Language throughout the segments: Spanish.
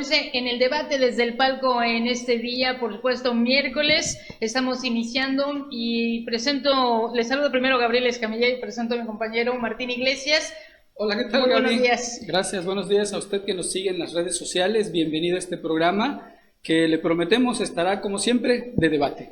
En el debate desde el palco en este día, por supuesto, miércoles, estamos iniciando y les saludo primero a Gabriel Escamilla y presento a mi compañero Martín Iglesias. Hola, ¿qué tal, Muy Gaby? buenos días. Gracias, buenos días a usted que nos sigue en las redes sociales. Bienvenido a este programa que le prometemos estará, como siempre, de debate.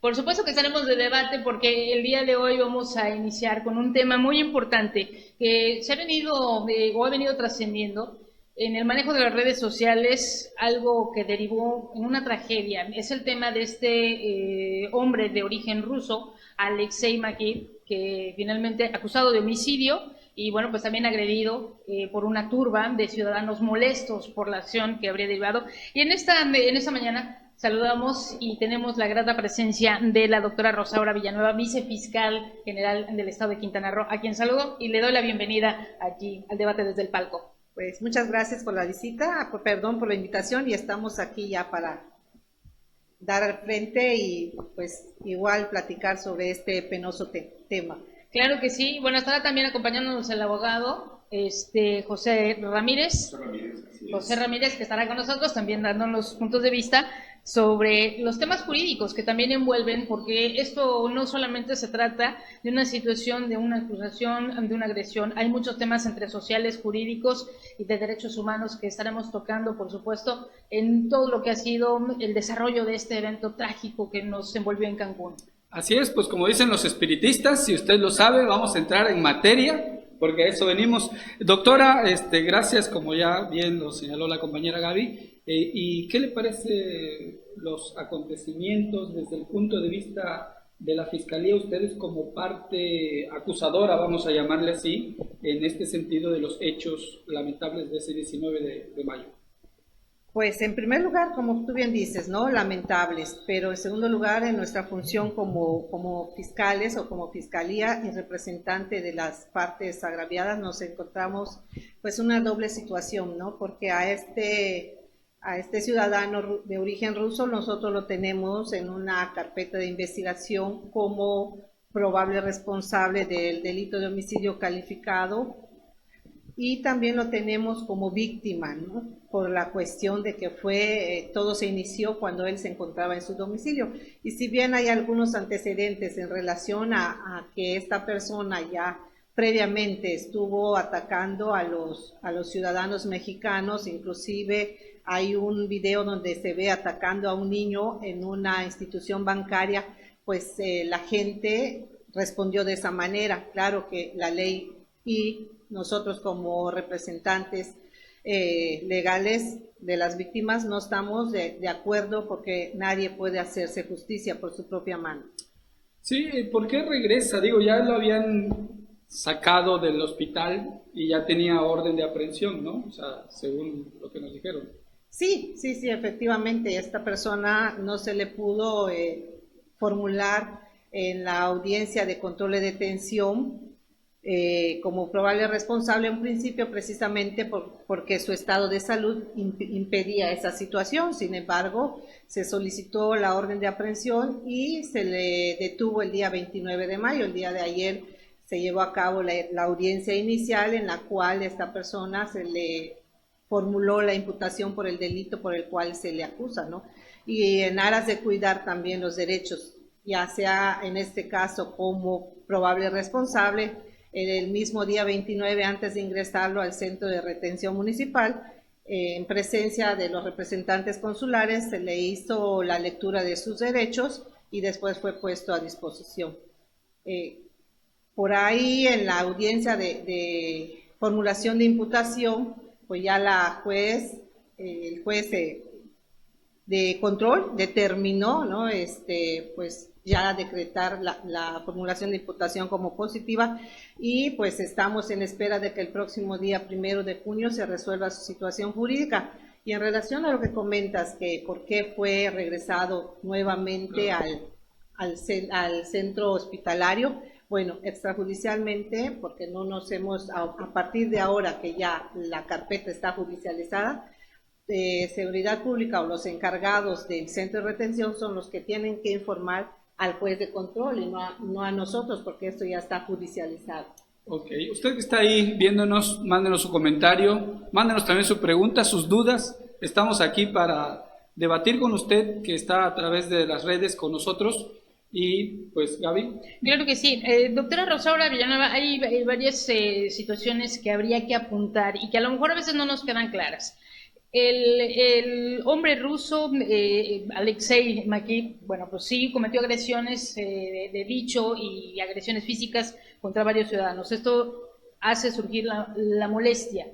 Por supuesto que estaremos de debate porque el día de hoy vamos a iniciar con un tema muy importante que se ha venido o ha venido trascendiendo en el manejo de las redes sociales, algo que derivó en una tragedia. Es el tema de este hombre de origen ruso, Alexei Makiv, que finalmente acusado de homicidio y bueno, pues también agredido por una turba de ciudadanos molestos por la acción que habría derivado. Y en esta mañana saludamos y tenemos la grata presencia de la doctora Rosaura Villanueva, vicefiscal general del Estado de Quintana Roo, a quien saludo y le doy la bienvenida aquí al debate desde el palco. Pues muchas gracias por la visita, perdón por la invitación, y estamos aquí ya para dar al frente y pues igual platicar sobre este penoso tema. Claro que sí. Bueno, estará también acompañándonos el abogado José Ramírez. José Ramírez, que estará con nosotros también dándonos puntos de vista sobre los temas jurídicos que también envuelven, porque esto no solamente se trata de una situación, de una acusación, de una agresión, hay muchos temas entre sociales, jurídicos y de derechos humanos que estaremos tocando, por supuesto, en todo lo que ha sido el desarrollo de este evento trágico que nos envolvió en Cancún. Así es, pues como dicen los espiritistas, si usted lo sabe, vamos a entrar en materia, porque a eso venimos. Doctora, gracias, como ya bien lo señaló la compañera Gaby. ¿Y qué le parece los acontecimientos desde el punto de vista de la Fiscalía, ustedes como parte acusadora, vamos a llamarle así, en este sentido de los hechos lamentables de ese 19 de mayo? Pues en primer lugar, como tú bien dices, ¿no? Lamentables, pero en segundo lugar, en nuestra función como fiscales o como fiscalía y representante de las partes agraviadas, nos encontramos pues una doble situación, ¿no? Porque a este ciudadano de origen ruso nosotros lo tenemos en una carpeta de investigación como probable responsable del delito de homicidio calificado, y también lo tenemos como víctima, ¿no? Por la cuestión de que todo se inició cuando él se encontraba en su domicilio. Y si bien hay algunos antecedentes en relación a que esta persona ya previamente estuvo atacando a los ciudadanos mexicanos, inclusive hay un video donde se ve atacando a un niño en una institución bancaria, pues la gente respondió de esa manera. Claro que la ley y nosotros como representantes legales de las víctimas no estamos de acuerdo, porque nadie puede hacerse justicia por su propia mano. Sí, ¿por qué regresa? Digo, ya lo habían sacado del hospital y ya tenía orden de aprehensión, ¿no? O sea, según lo que nos dijeron. Sí, efectivamente, esta persona no se le pudo formular en la audiencia de control de detención como probable responsable en principio, precisamente porque su estado de salud impedía esa situación. Sin embargo, se solicitó la orden de aprehensión y se le detuvo el día 29 de mayo, el día de ayer se llevó a cabo la audiencia inicial, en la cual esta persona se le formuló la imputación por el delito por el cual se le acusa, ¿no? Y en aras de cuidar también los derechos, ya sea en este caso como probable responsable, el mismo día 29, antes de ingresarlo al centro de retención municipal, en presencia de los representantes consulares, se le hizo la lectura de sus derechos y después fue puesto a disposición. Por ahí, en la audiencia de formulación de imputación, pues ya el juez de control determinó, ¿no? Pues ya decretar la formulación de imputación como positiva, y pues estamos en espera de que el próximo día 1 de junio se resuelva su situación jurídica. Y en relación a lo que comentas, que por qué fue regresado nuevamente al centro hospitalario, bueno, extrajudicialmente, porque no nos hemos, a partir de ahora que ya la carpeta está judicializada, Seguridad Pública o los encargados del centro de retención son los que tienen que informar al juez de control y no a nosotros, porque esto ya está judicializado. Ok, usted que está ahí viéndonos, mándenos su comentario, mándenos también su pregunta, sus dudas, estamos aquí para debatir con usted, que está a través de las redes con nosotros. Y pues, Gaby. Claro que sí. Doctora Rosaura Villanueva, hay varias situaciones que habría que apuntar y que a lo mejor a veces no nos quedan claras. El hombre ruso, Alexei Makiv, bueno, pues sí, cometió agresiones de dicho y agresiones físicas contra varios ciudadanos. Esto hace surgir la molestia.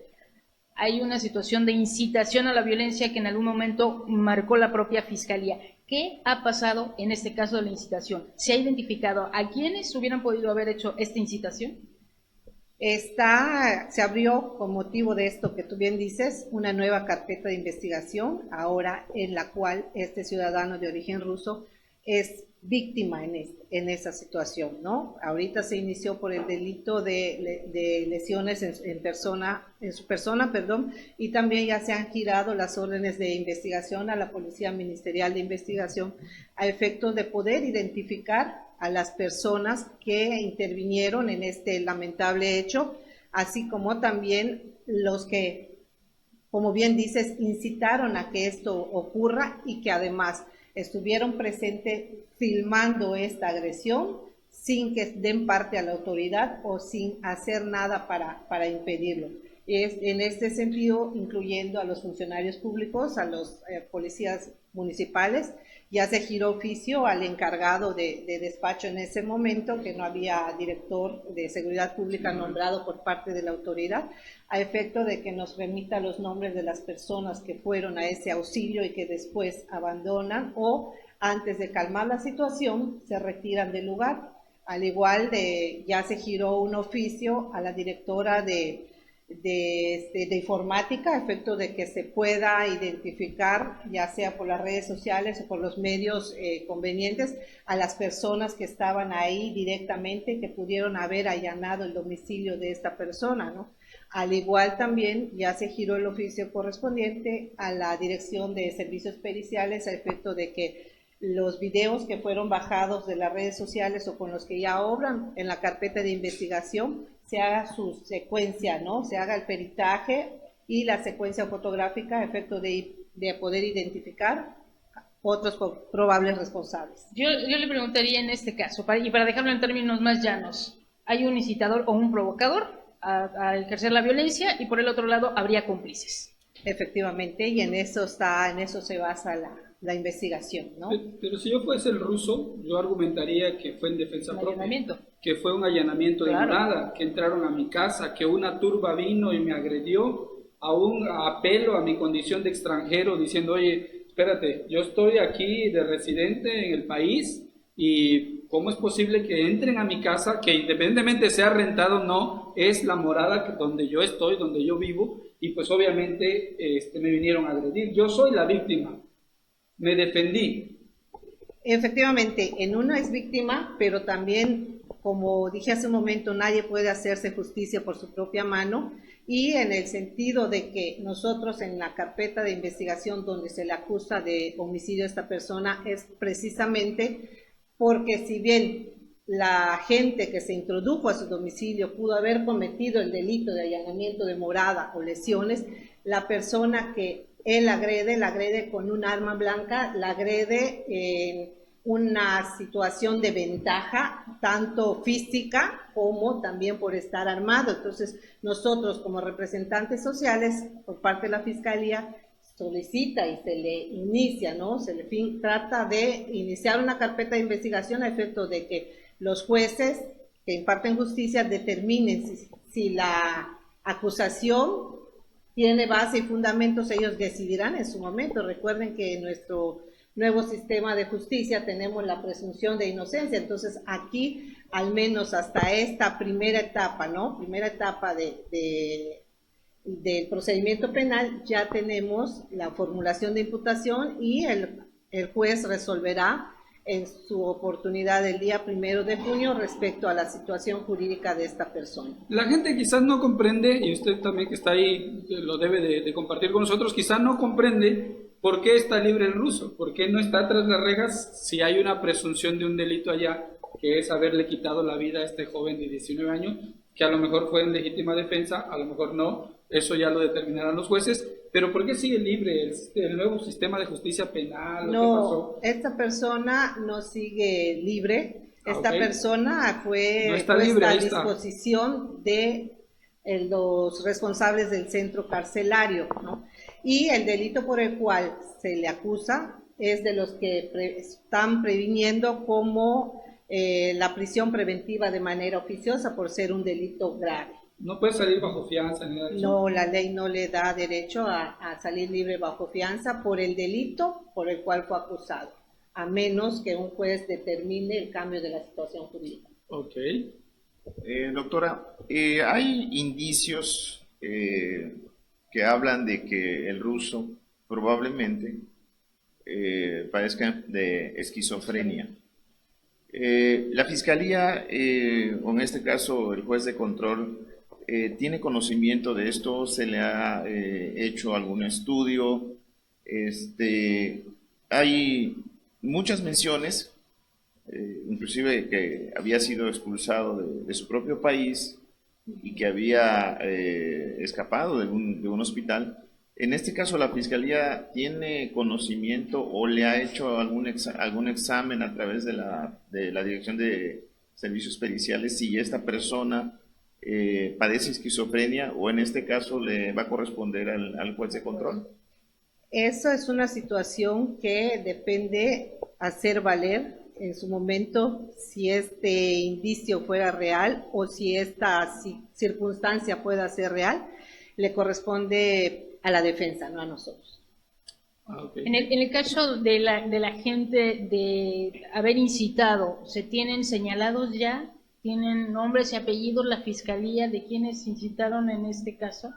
Hay una situación de incitación a la violencia que en algún momento marcó la propia Fiscalía. ¿Qué ha pasado en este caso de la incitación? ¿Se ha identificado a quiénes hubieran podido haber hecho esta incitación? Se abrió con motivo de esto que tú bien dices, una nueva carpeta de investigación, ahora en la cual este ciudadano de origen ruso es víctima en esa situación, ¿no? Ahorita se inició por el delito de lesiones en su persona, y también ya se han girado las órdenes de investigación a la Policía Ministerial de Investigación a efectos de poder identificar a las personas que intervinieron en este lamentable hecho, así como también los que, como bien dices, incitaron a que esto ocurra y que además estuvieron presentes filmando esta agresión sin que den parte a la autoridad o sin hacer nada para impedirlo. En este sentido, incluyendo a los funcionarios públicos, a los policías municipales, ya se giró oficio al encargado de despacho en ese momento, que no había director de seguridad pública nombrado por parte de la autoridad, a efecto de que nos remita los nombres de las personas que fueron a ese auxilio y que después abandonan o antes de calmar la situación se retiran del lugar. Al igual ya se giró un oficio a la directora de informática a efecto de que se pueda identificar, ya sea por las redes sociales o por los medios convenientes, a las personas que estaban ahí directamente, que pudieron haber allanado el domicilio de esta persona, ¿no? Al igual también ya se giró el oficio correspondiente a la Dirección de Servicios Periciales a efecto de que los videos que fueron bajados de las redes sociales o con los que ya obran en la carpeta de investigación se haga su secuencia, ¿no? Se haga el peritaje y la secuencia fotográfica a efecto de poder identificar otros probables responsables. Yo le preguntaría en este caso, para dejarlo en términos más llanos, ¿hay un incitador o un provocador a ejercer la violencia y por el otro lado habría cómplices? Efectivamente, y en eso se basa la investigación, ¿no? Pero si yo fuese el ruso, yo argumentaría que fue en defensa propia, que fue un allanamiento de morada, que entraron a mi casa, que una turba vino y me agredió, aún apelo a mi condición de extranjero diciendo, oye, espérate, yo estoy aquí de residente en el país y ¿cómo es posible que entren a mi casa, que independientemente sea rentado o no, es la morada donde yo estoy, donde yo vivo, y pues obviamente me vinieron a agredir? Yo soy la víctima, me defendí. Efectivamente, en uno es víctima, pero también, como dije hace un momento, nadie puede hacerse justicia por su propia mano, y en el sentido de que nosotros en la carpeta de investigación donde se le acusa de homicidio a esta persona es precisamente porque si bien la gente que se introdujo a su domicilio pudo haber cometido el delito de allanamiento de morada o lesiones, la persona que él la agrede con un arma blanca, la agrede en una situación de ventaja, tanto física como también por estar armado. Entonces, nosotros como representantes sociales, por parte de la Fiscalía, solicita y se le inicia, ¿no? Trata de iniciar una carpeta de investigación a efecto de que los jueces que imparten justicia determinen si la acusación tiene base y fundamentos. Ellos decidirán en su momento. Recuerden que en nuestro nuevo sistema de justicia tenemos la presunción de inocencia, entonces aquí, al menos hasta esta primera etapa, ¿no? Primera etapa del procedimiento penal, ya tenemos la formulación de imputación y el juez resolverá en su oportunidad el día 1 de junio respecto a la situación jurídica de esta persona. La gente quizás no comprende, y usted también que está ahí lo debe de compartir con nosotros, quizás no comprende por qué está libre el ruso, por qué no está tras las rejas si hay una presunción de un delito allá, que es haberle quitado la vida a este joven de 19 años, que a lo mejor fue en legítima defensa, a lo mejor no, eso ya lo determinarán los jueces, pero ¿por qué sigue libre el nuevo sistema de justicia penal? ¿O qué No, pasó? esta persona no sigue libre. Esta Ok. persona No fue está puesta libre, a ahí está. disposición de los responsables del centro carcelario, ¿no? Y el delito por el cual se le acusa es de los que están previniendo como la prisión preventiva de manera oficiosa por ser un delito grave. No puede salir bajo fianza ni nada de eso. No, la ley no le da derecho a salir libre bajo fianza por el delito por el cual fue acusado, a menos que un juez determine el cambio de la situación jurídica. Ok. Doctora, hay indicios que hablan de que el ruso probablemente padezca de esquizofrenia. La fiscalía, o en este caso el juez de control, ¿tiene conocimiento de esto? ¿Se le ha hecho algún estudio? Hay muchas menciones, inclusive que había sido expulsado de su propio país y que había escapado de un hospital. En este caso, ¿la Fiscalía tiene conocimiento o le ha hecho algún examen a través de la Dirección de Servicios Periciales si esta persona padece esquizofrenia, o en este caso le va a corresponder al juez de control? Eso es una situación que depende hacer valer en su momento si este indicio fuera real o si esta circunstancia pueda ser real, le corresponde a la defensa, no a nosotros. Okay. En el caso de la gente de haber incitado, ¿se tienen señalados ya? ¿Tienen nombres y apellidos la fiscalía de quienes incitaron en este caso?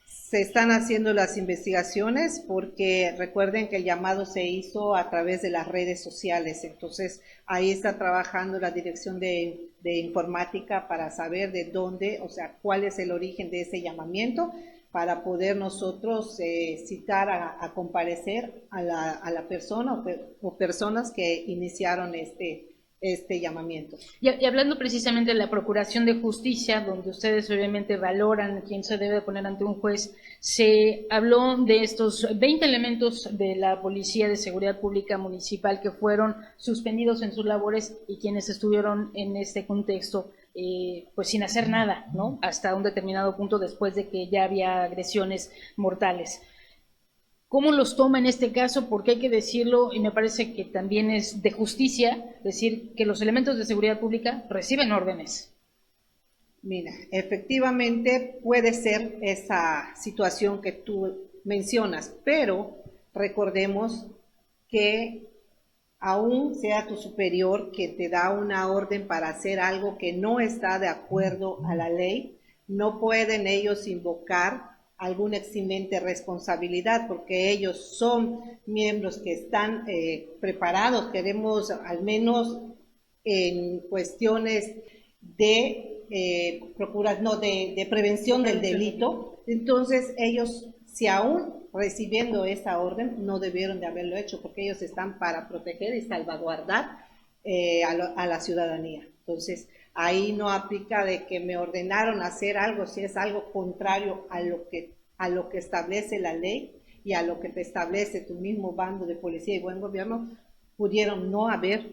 Se están haciendo las investigaciones porque recuerden que el llamado se hizo a través de las redes sociales, entonces ahí está trabajando la Dirección de Informática para saber de dónde, o sea, cuál es el origen de ese llamamiento, para poder nosotros citar a comparecer a la persona o personas que iniciaron este llamamiento. Y hablando precisamente de la Procuración de Justicia, donde ustedes obviamente valoran quién se debe poner ante un juez, se habló de estos 20 elementos de la Policía de Seguridad Pública Municipal que fueron suspendidos en sus labores y quienes estuvieron en este contexto pues sin hacer nada, ¿no? Hasta un determinado punto después de que ya había agresiones mortales. ¿Cómo los toma en este caso? Porque hay que decirlo, y me parece que también es de justicia decir que los elementos de seguridad pública reciben órdenes. Mira, efectivamente puede ser esa situación que tú mencionas, pero recordemos que aún sea tu superior que te da una orden para hacer algo que no está de acuerdo a la ley, no pueden ellos invocar alguna eximente responsabilidad, porque ellos son miembros que están preparados, queremos al menos en cuestiones de de prevención del delito. Entonces ellos, si aún recibiendo esa orden, no debieron de haberlo hecho, porque ellos están para proteger y salvaguardar a la ciudadanía. Entonces ahí no aplica de que me ordenaron hacer algo si es algo contrario a lo que establece la ley y a lo que te establece tu mismo bando de policía y buen gobierno. Pudieron no haber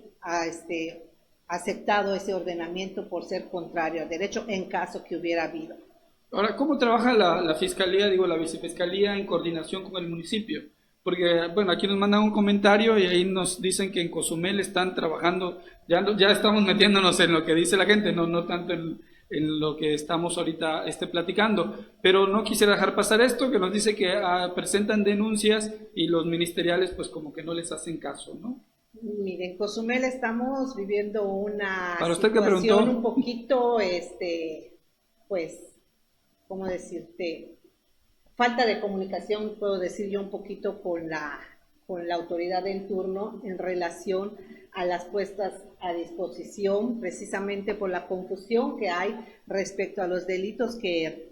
aceptado ese ordenamiento por ser contrario al derecho en caso que hubiera habido. Ahora, ¿cómo trabaja la fiscalía, la vicefiscalía en coordinación con el municipio? Porque, bueno, aquí nos mandan un comentario y ahí nos dicen que en Cozumel están trabajando, ya estamos metiéndonos en lo que dice la gente, no tanto en lo que estamos ahorita platicando, pero no quisiera dejar pasar esto, que nos dice que presentan denuncias y los ministeriales pues como que no les hacen caso, ¿no? Miren, en Cozumel estamos viviendo una situación un poquito, pues, ¿cómo decirte? Falta de comunicación, puedo decir yo, un poquito con la autoridad en turno en relación a las puestas a disposición, precisamente por la confusión que hay respecto a los delitos que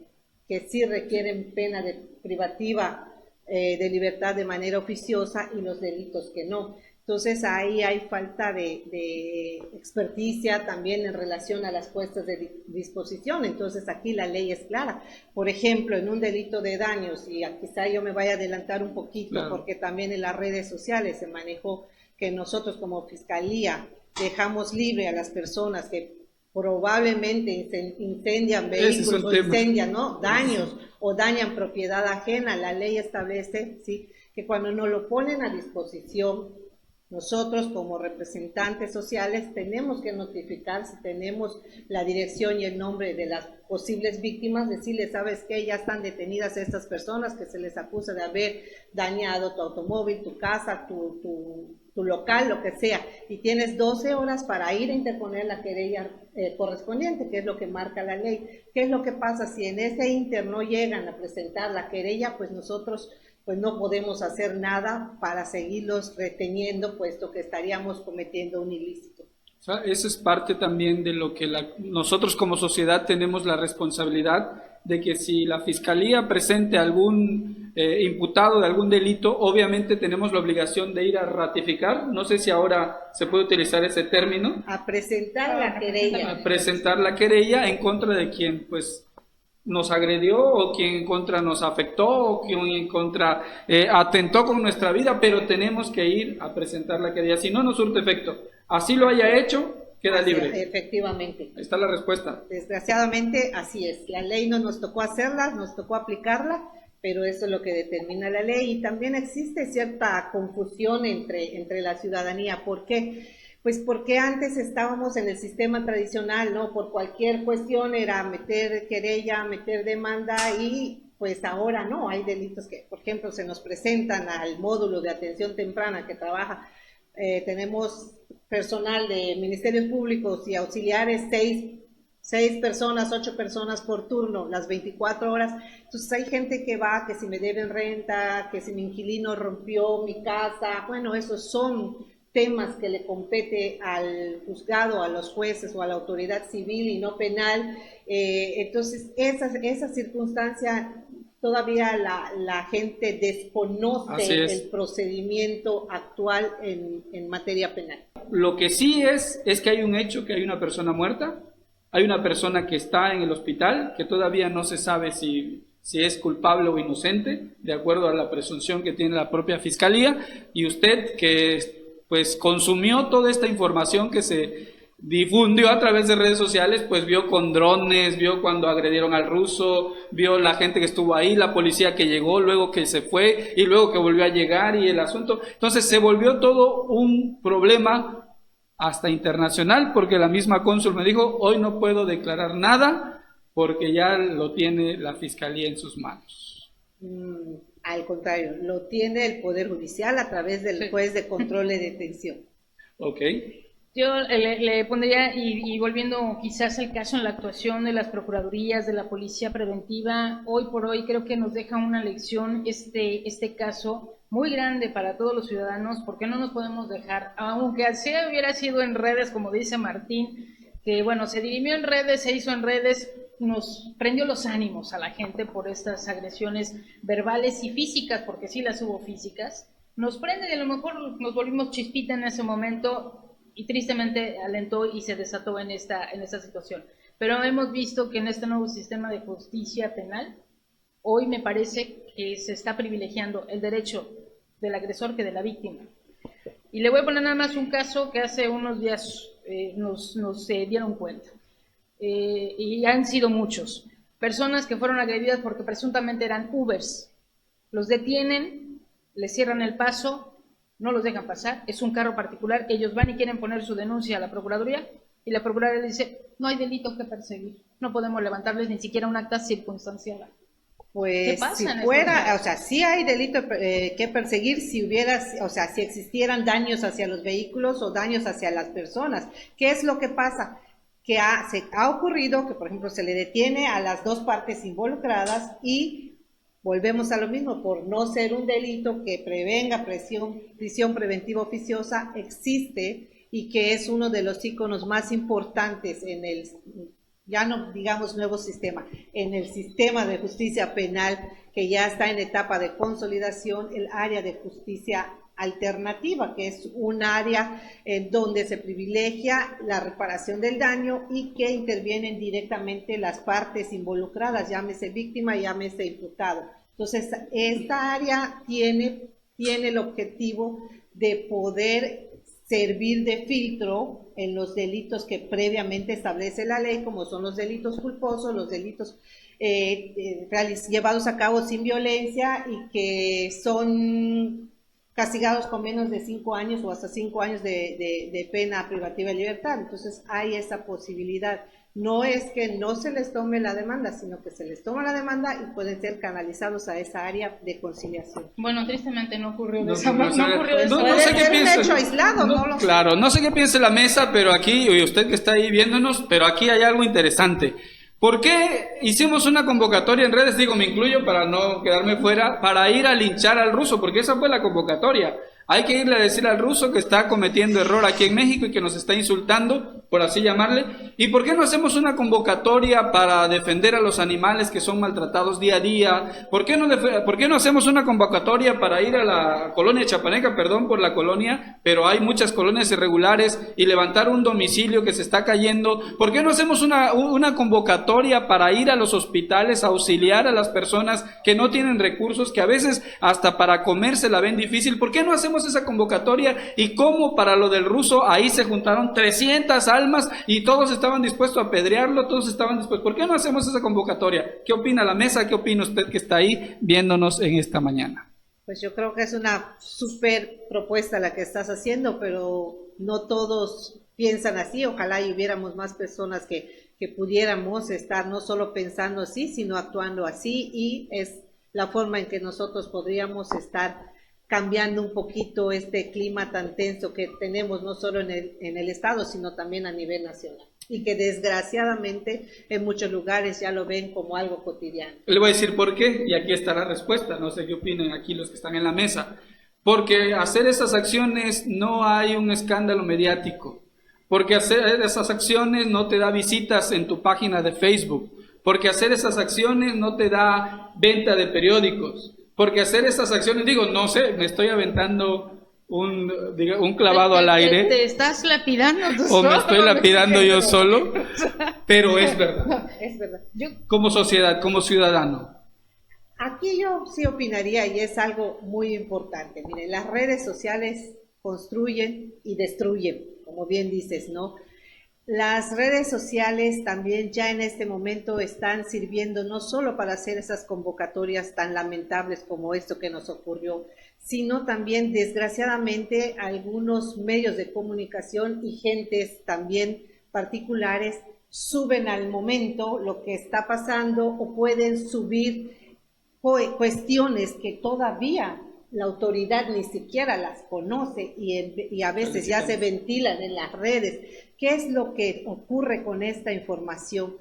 sí requieren pena privativa de libertad de manera oficiosa y los delitos que no. Entonces ahí hay falta de experticia también en relación a las puestas de disposición. Entonces aquí la ley es clara. Por ejemplo, en un delito de daños, y quizá yo me vaya a adelantar un poquito, claro, porque también en las redes sociales se manejó que nosotros como Fiscalía dejamos libre a las personas que probablemente incendian vehículos o incendian, ¿no?, daños o dañan propiedad ajena. La ley establece, ¿sí?, que cuando nos lo ponen a disposición, nosotros como representantes sociales tenemos que notificar, si tenemos la dirección y el nombre de las posibles víctimas, decirles, ¿sabes qué? Ya están detenidas estas personas que se les acusa de haber dañado tu automóvil, tu casa, tu local, lo que sea, y tienes 12 horas para ir a interponer la querella correspondiente, que es lo que marca la ley. ¿Qué es lo que pasa? Si en ese inter no llegan a presentar la querella, pues nosotros pues no podemos hacer nada para seguirlos reteniendo, puesto que estaríamos cometiendo un ilícito. O sea, eso es parte también de lo que nosotros como sociedad tenemos la responsabilidad de que si la Fiscalía presente algún imputado de algún delito, obviamente tenemos la obligación de ir a ratificar, no sé si ahora se puede utilizar ese término. A presentar la querella. A presentar la querella en contra de quien pues nos agredió, o quien en contra nos afectó, o quien en contra atentó con nuestra vida, pero tenemos que ir a presentar la querella, si no nos surte efecto. Así lo haya hecho, queda libre. Efectivamente. Ahí está la respuesta. Desgraciadamente, así es. La ley no nos tocó hacerla, nos tocó aplicarla, pero eso es lo que determina la ley. Y también existe cierta confusión entre la ciudadanía. ¿Por qué? Pues porque antes estábamos en el sistema tradicional, ¿no? Por cualquier cuestión era meter querella, meter demanda, y pues ahora no, hay delitos que, por ejemplo, se nos presentan al módulo de atención temprana que trabaja, tenemos personal de ministerios públicos y auxiliares, 6 personas, 8 personas por turno, las 24 horas. Entonces hay gente que va, que si me deben renta, que si mi inquilino rompió mi casa, bueno, esos son temas que le compete al juzgado, a los jueces o a la autoridad civil y no penal. Entonces esa circunstancia todavía la gente desconoce el procedimiento actual en materia penal. Lo que sí es que hay un hecho, que hay una persona muerta, hay una persona que está en el hospital, que todavía no se sabe si es culpable o inocente, de acuerdo a la presunción que tiene la propia Fiscalía, y usted que pues consumió toda esta información que se difundió a través de redes sociales, pues vio con drones, vio cuando agredieron al ruso, vio la gente que estuvo ahí, la policía que llegó, luego que se fue y luego que volvió a llegar, y el asunto, entonces se volvió todo un problema hasta internacional, porque la misma cónsul me dijo, hoy no puedo declarar nada porque ya lo tiene la Fiscalía en sus manos. Al contrario, lo tiene el Poder Judicial a través del juez de control de detención. Ok. Yo le pondría, y volviendo quizás al caso en la actuación de las procuradurías, de la policía preventiva, hoy por hoy creo que nos deja una lección este caso muy grande para todos los ciudadanos, porque no nos podemos dejar, aunque así hubiera sido en redes, como dice Martín, que bueno, se dirimió en redes, se hizo en redes, nos prendió los ánimos a la gente por estas agresiones verbales y físicas, porque sí las hubo físicas, nos prende y a lo mejor nos volvimos chispita en ese momento, y tristemente alentó y se desató en esta situación. Pero hemos visto que en este nuevo sistema de justicia penal, hoy me parece que se está privilegiando el derecho del agresor que de la víctima. Y le voy a poner nada más un caso que hace unos días nos dieron cuenta. Y han sido muchos. Personas que fueron agredidas porque presuntamente eran Ubers. Los detienen, les cierran el paso, no los dejan pasar, es un carro particular, ellos van y quieren poner su denuncia a la Procuraduría, y la Procuraduría dice, no hay delito que perseguir, no podemos levantarles ni siquiera un acta circunstanciada. Pues ¿qué pasa si fuera, o sea, sí hay delito que perseguir si hubiera, o sea, si existieran daños hacia los vehículos o daños hacia las personas. ¿Qué es lo que pasa? Que se ha ocurrido que, por ejemplo, se le detiene a las dos partes involucradas y volvemos a lo mismo, por no ser un delito que prevenga prisión preventiva oficiosa, existe, y que es uno de los íconos más importantes en ya no digamos nuevo sistema, en el sistema de justicia penal que ya está en etapa de consolidación, el área de justicia alternativa, que es un área en donde se privilegia la reparación del daño y que intervienen directamente las partes involucradas, llámese víctima, llámese imputado. Entonces, esta área tiene el objetivo de poder servir de filtro en los delitos que previamente establece la ley, como son los delitos culposos, los delitos llevados a cabo sin violencia y que son castigados con menos de 5 años o hasta 5 años de pena privativa de libertad. Entonces hay esa posibilidad. No es que no se les tome la demanda, sino que se les toma la demanda y pueden ser canalizados a esa área de conciliación. Bueno, tristemente no ocurrió de No, esa no, manera. No ocurrió de esa no manera. sé qué Puede ser un piensa. hecho aislado, no lo sé. Claro, no sé qué piensa la mesa, pero aquí, y usted que está ahí viéndonos, pero aquí hay algo interesante. ¿Por qué hicimos una convocatoria en redes? Digo, me incluyo para no quedarme fuera, para ir a linchar al ruso, porque esa fue la convocatoria. Hay que irle a decir al ruso que está cometiendo error aquí en México y que nos está insultando, por así llamarle. ¿Y por qué no hacemos una convocatoria para defender a los animales que son maltratados día a día? ¿Por qué no hacemos una convocatoria para ir a la colonia Chapaneca, perdón por la colonia, pero hay muchas colonias irregulares, y levantar un domicilio que se está cayendo? ¿Por qué no hacemos una convocatoria para ir a los hospitales a auxiliar a las personas que no tienen recursos, que a veces hasta para comer se la ven difícil? ¿Por qué no hacemos esa convocatoria? Y como para lo del ruso, ahí se juntaron 300 almas y todos estaban dispuestos a apedrearlo, todos estaban dispuestos. ¿Por qué no hacemos esa convocatoria? ¿Qué opina la mesa? ¿Qué opina usted que está ahí viéndonos en esta mañana? Pues yo creo que es una súper propuesta la que estás haciendo, pero no todos piensan así. Ojalá y hubiéramos más personas que pudiéramos estar no solo pensando así, sino actuando así, y es la forma en que nosotros podríamos estar cambiando un poquito este clima tan tenso que tenemos no solo en el Estado, sino también a nivel nacional, y que desgraciadamente en muchos lugares ya lo ven como algo cotidiano. Le voy a decir por qué, y aquí está la respuesta. No sé qué opinen aquí los que están en la mesa. Porque hacer esas acciones no hay un escándalo mediático. Porque hacer esas acciones no te da visitas en tu página de Facebook. Porque hacer esas acciones no te da venta de periódicos. Porque hacer esas acciones, digo, no sé, me estoy aventando un clavado al aire. ¿Te estás lapidando tú O solo? me estoy lapidando yo solo, pero es verdad. Es verdad. Como sociedad, como ciudadano. Aquí yo sí opinaría, y es algo muy importante. Miren, las redes sociales construyen y destruyen, como bien dices, ¿no? Las redes sociales también ya en este momento están sirviendo no solo para hacer esas convocatorias tan lamentables como esto que nos ocurrió, sino también, desgraciadamente, algunos medios de comunicación y gentes también particulares suben al momento lo que está pasando, o pueden subir cuestiones que todavía la autoridad ni siquiera las conoce, y a veces ya se ventilan en las redes. ¿Qué es lo que ocurre con esta información?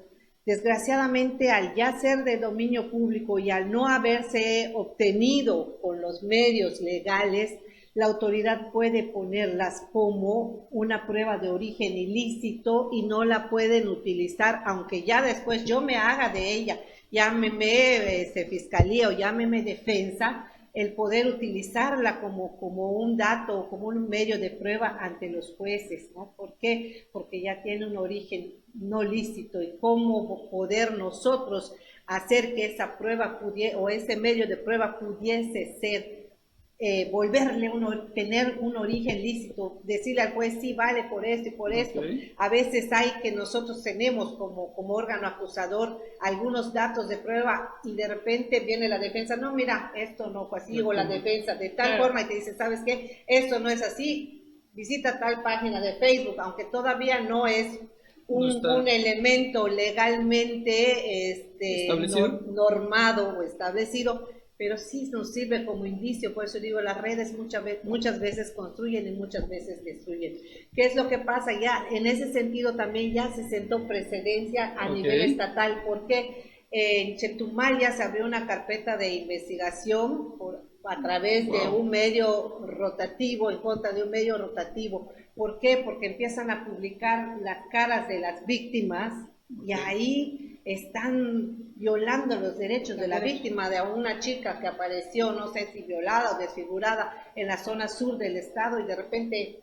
Desgraciadamente, al ya ser de dominio público y al no haberse obtenido con los medios legales, la autoridad puede ponerlas como una prueba de origen ilícito y no la pueden utilizar, aunque ya después yo me haga de ella, llámeme fiscalía o llámeme defensa, el poder utilizarla como un dato, como un medio de prueba ante los jueces, ¿no? ¿Por qué? Porque ya tiene un origen no lícito. ¿Y cómo poder nosotros hacer que esa prueba o ese medio de prueba pudiese ser, tener un origen lícito, decirle al juez, sí, vale por esto y por esto? Okay. A veces hay que nosotros tenemos como órgano acusador algunos datos de prueba, y de repente viene la defensa, no, mira, esto no fue así, o la defensa de tal forma, y te dice, ¿sabes qué? Esto no es así, visita tal página de Facebook, aunque todavía no es un elemento legalmente normado o establecido, pero sí nos sirve como indicio. Por eso digo, las redes muchas veces construyen y muchas veces destruyen. ¿Qué es lo que pasa? Ya en ese sentido también ya se sentó precedencia a nivel estatal, porque en Chetumal ya se abrió una carpeta de investigación a través de un medio rotativo, en contra de un medio rotativo. ¿Por qué? Porque empiezan a publicar las caras de las víctimas Y ahí están violando los derechos de la víctima, de una chica que apareció, no sé si violada o desfigurada en la zona sur del estado, y de repente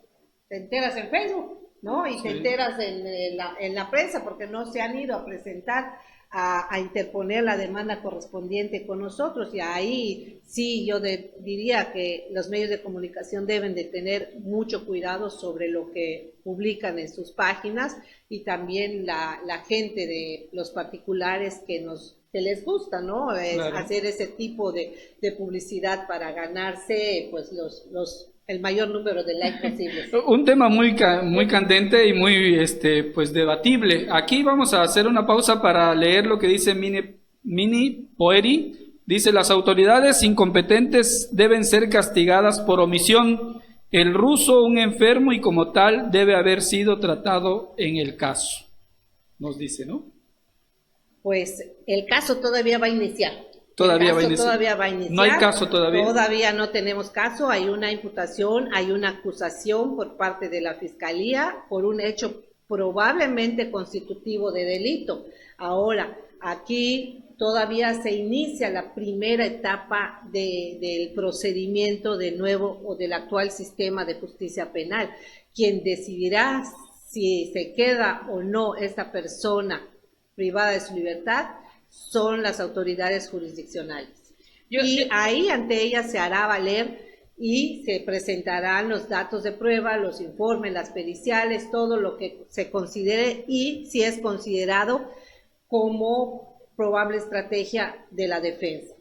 te enteras en Facebook, ¿no? Y te enteras en la prensa, porque no se han ido a presentar a interponer la demanda correspondiente con nosotros. Y ahí sí yo diría que los medios de comunicación deben de tener mucho cuidado sobre lo que publican en sus páginas, y también la gente de los particulares que les gusta, ¿no? Claro. Hacer ese tipo de publicidad para ganarse pues el mayor número de likes posibles. Un tema muy candente y muy pues debatible. Aquí vamos a hacer una pausa para leer lo que dice Mini Poeri. Dice: las autoridades incompetentes deben ser castigadas por omisión. El ruso, un enfermo, y como tal debe haber sido tratado en el caso. Nos dice, ¿no? Pues el caso todavía va a iniciar. Todavía va a iniciar. No hay caso todavía. Todavía no tenemos caso. Hay una imputación, hay una acusación por parte de la Fiscalía por un hecho probablemente constitutivo de delito. Ahora, aquí todavía se inicia la primera etapa del procedimiento del nuevo o del actual sistema de justicia penal. Quien decidirá si se queda o no esta persona privada de su libertad son las autoridades jurisdiccionales. Y ahí ante ellas se hará valer y se presentarán los datos de prueba, los informes, las periciales, todo lo que se considere, y si es considerado como probable estrategia de la defensa.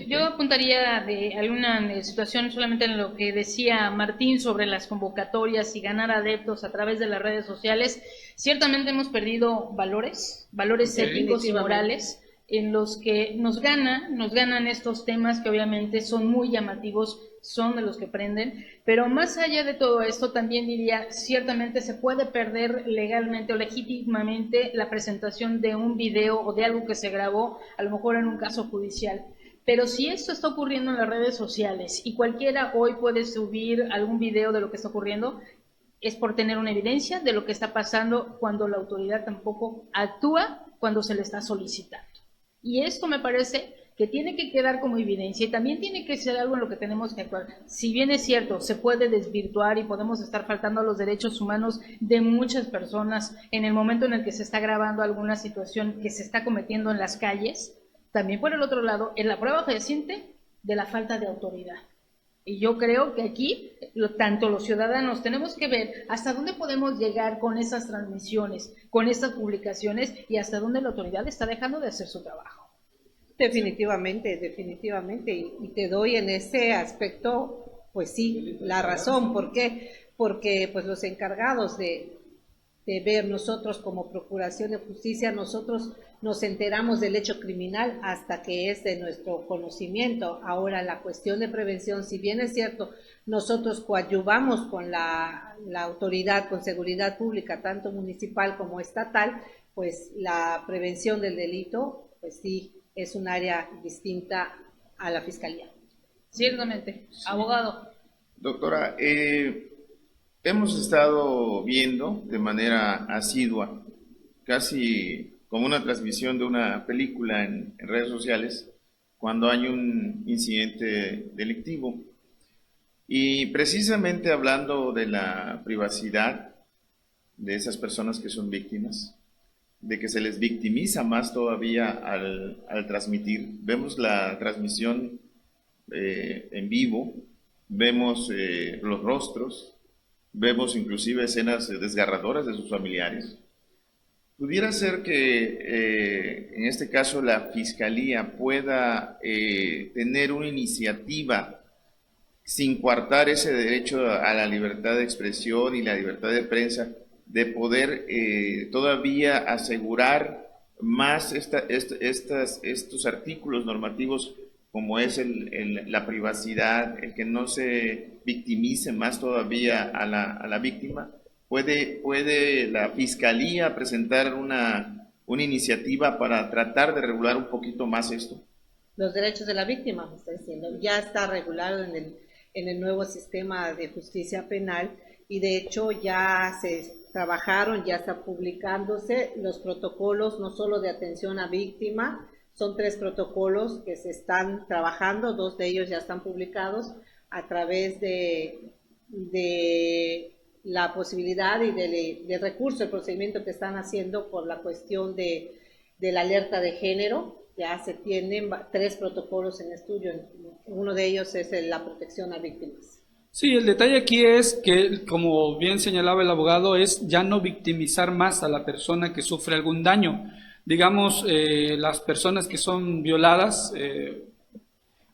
Yo apuntaría de alguna situación solamente en lo que decía Martín sobre las convocatorias y ganar adeptos a través de las redes sociales. Ciertamente hemos perdido valores éticos y morales en los que nos ganan estos temas que obviamente son muy llamativos, son de los que prenden, pero más allá de todo esto también diría, ciertamente se puede perder legalmente o legítimamente la presentación de un video o de algo que se grabó, a lo mejor en un caso judicial. Pero si esto está ocurriendo en las redes sociales y cualquiera hoy puede subir algún video de lo que está ocurriendo, es por tener una evidencia de lo que está pasando cuando la autoridad tampoco actúa cuando se le está solicitando. Y esto me parece que tiene que quedar como evidencia y también tiene que ser algo en lo que tenemos que actuar. Si bien es cierto, se puede desvirtuar y podemos estar faltando a los derechos humanos de muchas personas en el momento en el que se está grabando alguna situación que se está cometiendo en las calles, también por el otro lado es la prueba fehaciente de la falta de autoridad. Y yo creo que aquí, tanto los ciudadanos, tenemos que ver hasta dónde podemos llegar con esas transmisiones, con estas publicaciones, y hasta dónde la autoridad está dejando de hacer su trabajo. Definitivamente, y te doy en ese aspecto, pues sí, la razón. ¿Por qué? Porque pues los encargados de ver, nosotros como Procuración de Justicia, nosotros nos enteramos del hecho criminal hasta que es de nuestro conocimiento. Ahora, la cuestión de prevención, si bien es cierto, nosotros coadyuvamos con la autoridad, con seguridad pública, tanto municipal como estatal, pues la prevención del delito, pues sí, es un área distinta a la Fiscalía. Ciertamente. Sí. Abogado. Doctora, hemos estado viendo de manera asidua, casi como una transmisión de una película en redes sociales, cuando hay un incidente delictivo. Y precisamente hablando de la privacidad de esas personas que son víctimas, de que se les victimiza más todavía al transmitir. Vemos la transmisión en vivo, vemos los rostros, vemos inclusive escenas desgarradoras de sus familiares. ¿Pudiera ser que en este caso la Fiscalía pueda tener una iniciativa sin coartar ese derecho a la libertad de expresión y la libertad de prensa, de poder todavía asegurar más estos artículos normativos como es la privacidad, el que no se victimice más todavía a la víctima? ¿Puede la Fiscalía presentar una iniciativa para tratar de regular un poquito más esto? Los derechos de la víctima, me está diciendo, ya está regulado en el nuevo sistema de justicia penal, y de hecho ya se trabajaron, ya está publicándose los protocolos no solo de atención a víctima, son 3 protocolos que se están trabajando, 2 de ellos ya están publicados a través de la posibilidad y de recurso, el procedimiento que están haciendo por la cuestión de la alerta de género. Ya se tienen 3 protocolos en estudio, uno de ellos es la protección a víctimas. Sí, el detalle aquí es que, como bien señalaba el abogado, es ya no victimizar más a la persona que sufre algún daño. Digamos, las personas que son violadas,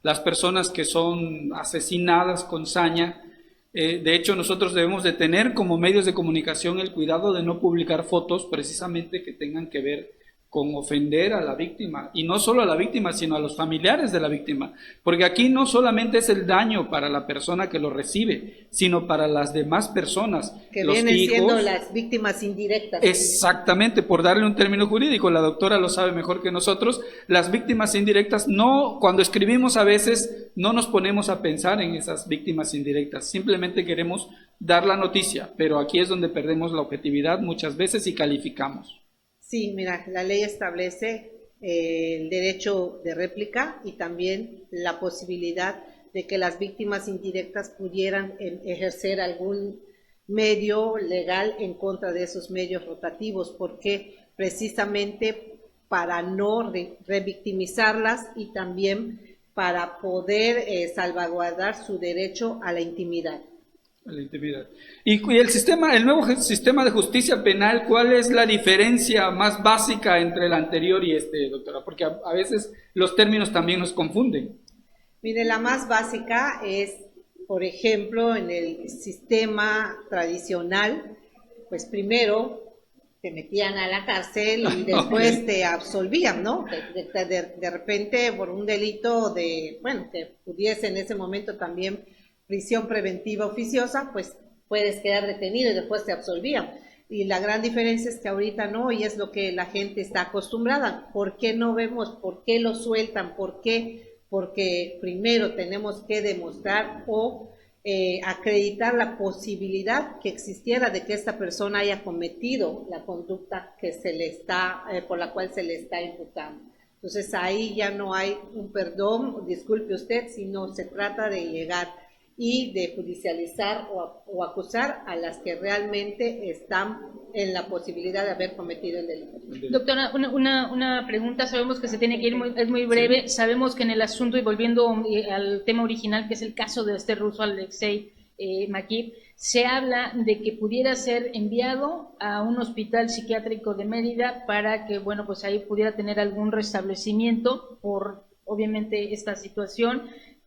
las personas que son asesinadas con saña. De hecho, nosotros debemos de tener como medios de comunicación el cuidado de no publicar fotos precisamente que tengan que ver con ofender a la víctima, y no solo a la víctima, sino a los familiares de la víctima, porque aquí no solamente es el daño para la persona que lo recibe, sino para las demás personas, que los vienen hijos, siendo las víctimas indirectas. Exactamente, por darle un término jurídico, la doctora lo sabe mejor que nosotros, las víctimas indirectas, no, cuando escribimos a veces no nos ponemos a pensar en esas víctimas indirectas, simplemente queremos dar la noticia, pero aquí es donde perdemos la objetividad muchas veces y calificamos. Sí, mira, la ley establece el derecho de réplica y también la posibilidad de que las víctimas indirectas pudieran ejercer algún medio legal en contra de esos medios rotativos, porque precisamente para no revictimizarlas y también para poder salvaguardar su derecho a la intimidad. La intimidad. Y el nuevo sistema de justicia penal, ¿cuál es la diferencia más básica entre el anterior y este, doctora? Porque a veces los términos también nos confunden. Mire, la más básica es, por ejemplo, en el sistema tradicional, pues primero te metían a la cárcel y después te absolvían, ¿no? De repente por un delito que pudiese en ese momento también prisión preventiva oficiosa, pues puedes quedar detenido y después te absolvían. Y la gran diferencia es que ahorita no, y es lo que la gente está acostumbrada. ¿Por qué no vemos? ¿Por qué lo sueltan? ¿Por qué? Porque primero tenemos que demostrar o acreditar la posibilidad que existiera de que esta persona haya cometido la conducta que se le está, por la cual se le está imputando. Entonces ahí ya no hay un perdón, disculpe usted, sino se trata de llegar y de judicializar o acusar a las que realmente están en la posibilidad de haber cometido el delito. Doctora, una pregunta, sabemos que se tiene que ir, es muy breve, sí. Sabemos que en el asunto, y volviendo al tema original, que es el caso de este ruso Alexei Makiv, se habla de que pudiera ser enviado a un hospital psiquiátrico de Mérida para que, bueno, pues ahí pudiera tener algún restablecimiento por, obviamente, esta situación.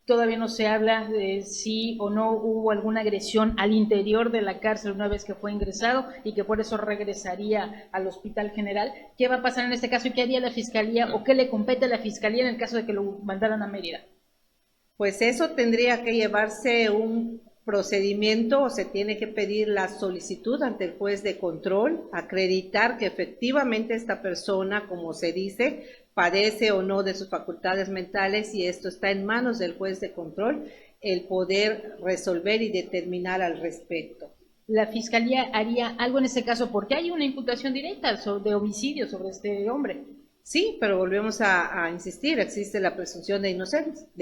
Todavía no se habla de si o no hubo alguna agresión al interior de la cárcel una vez que fue ingresado y que por eso regresaría al Hospital General. ¿Qué va a pasar en este caso y qué haría la Fiscalía o qué le compete a la Fiscalía en el caso de que lo mandaran a Mérida? Pues eso tendría que llevarse un procedimiento o se tiene que pedir la solicitud ante el juez de control, acreditar que efectivamente esta persona, como se dice, padece o no de sus facultades mentales, y esto está en manos del juez de control, el poder resolver y determinar al respecto. ¿La Fiscalía haría algo en ese caso? Porque hay una imputación directa de homicidio sobre este hombre. Sí, pero volvemos a insistir, existe la presunción de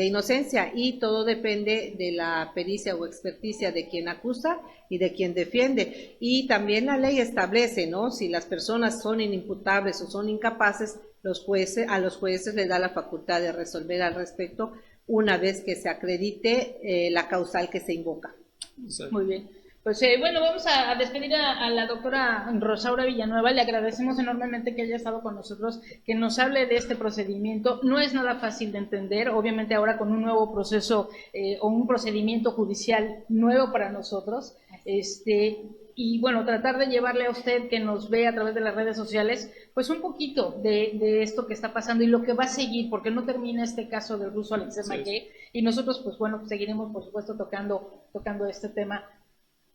inocencia y todo depende de la pericia o experticia de quien acusa y de quien defiende. Y también la ley establece, ¿no? Si las personas son inimputables o son incapaces, a los jueces les da la facultad de resolver al respecto una vez que se acredite la causal que se invoca. Muy bien. Pues bueno, vamos a despedir a la doctora Rosaura Villanueva. Le agradecemos enormemente que haya estado con nosotros, que nos hable de este procedimiento. No es nada fácil de entender, obviamente ahora con un nuevo proceso o un procedimiento judicial nuevo para nosotros. Y bueno, tratar de llevarle a usted que nos ve a través de las redes sociales, pues un poquito de esto que está pasando y lo que va a seguir, porque no termina este caso del ruso Alexei Makiv, y nosotros pues bueno, seguiremos por supuesto tocando este tema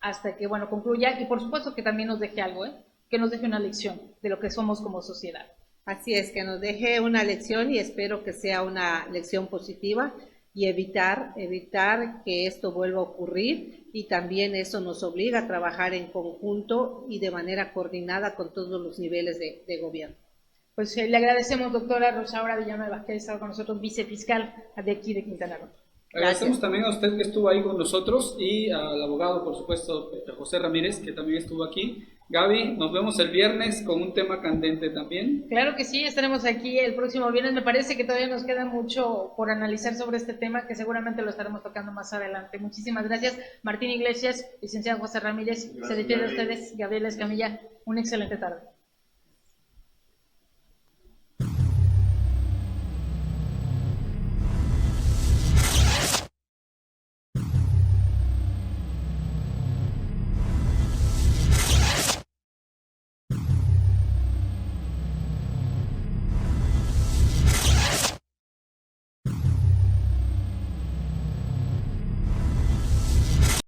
hasta que bueno concluya, y por supuesto que también nos deje algo, que nos deje una lección de lo que somos como sociedad. Así es, que nos deje una lección y espero que sea una lección positiva y evitar que esto vuelva a ocurrir, y también eso nos obliga a trabajar en conjunto y de manera coordinada con todos los niveles de gobierno. Pues le agradecemos, doctora Rosaura Villanueva, que ha estado con nosotros, vicefiscal de aquí de Quintana Roo. Agradecemos también a usted que estuvo ahí con nosotros y al abogado, por supuesto, José Ramírez, que también estuvo aquí. Gaby, nos vemos el viernes con un tema candente también. Claro que sí, estaremos aquí el próximo viernes. Me parece que todavía nos queda mucho por analizar sobre este tema, que seguramente lo estaremos tocando más adelante. Muchísimas gracias, Martín Iglesias, licenciado José Ramírez. Se despide de ustedes, Gabriela Escamilla. Una excelente tarde.